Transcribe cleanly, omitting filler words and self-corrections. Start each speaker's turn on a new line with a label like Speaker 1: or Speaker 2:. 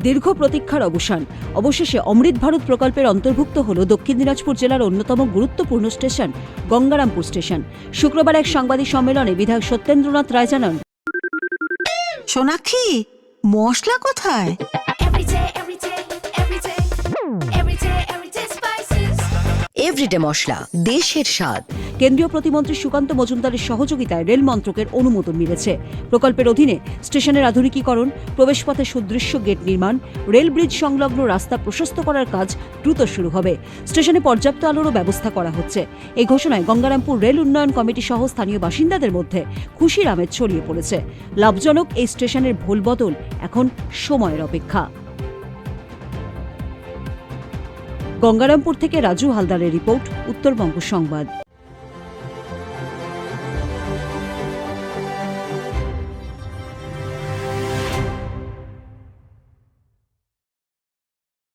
Speaker 1: দীর্ঘ প্রতীক্ষার অবসান। অবশেষে অমৃত ভারত প্রকল্পের অন্তর্ভুক্ত হল দক্ষিণ দিনাজপুর জেলার অন্যতম গুরুত্বপূর্ণ স্টেশন গঙ্গারামপুর স্টেশন। শুক্রবার এক সাংবাদিক সম্মেলনে বিধায়ক সত্যেন্দ্রনাথ রায় জানান,
Speaker 2: সোনাক্ষী, মশলা কোথায়?
Speaker 3: এভরিডে মশলা, দেশের স্বাদ।
Speaker 1: কেন্দ্রীয় প্রতিমন্ত্রী সুকান্ত মজুমদারের সহযোগিতায় রেল মন্ত্রকের অনুমোদন মিলেছে। প্রকল্পের অধীনে স্টেশনের আধুনিকীকরণ, প্রবেশপথে সুদৃশ্য গেট নির্মাণ, রেল ব্রিজ সংলগ্ন রাস্তা প্রশস্ত করার কাজ দ্রুত শুরু হবে। স্টেশনে পর্যাপ্ত আলোরও ব্যবস্থা করা হচ্ছে। এই ঘোষণায় গঙ্গারামপুর রেল উন্নয়ন কমিটি সহ স্থানীয় বাসিন্দাদের মধ্যে খুশির আমেজ ছড়িয়ে পড়েছে। লাভজনক এই স্টেশনের ভোলবদল এখন সময়ের অপেক্ষা। গঙ্গারামপুর থেকে রাজু হালদারের রিপোর্ট, উত্তরবঙ্গ সংবাদ।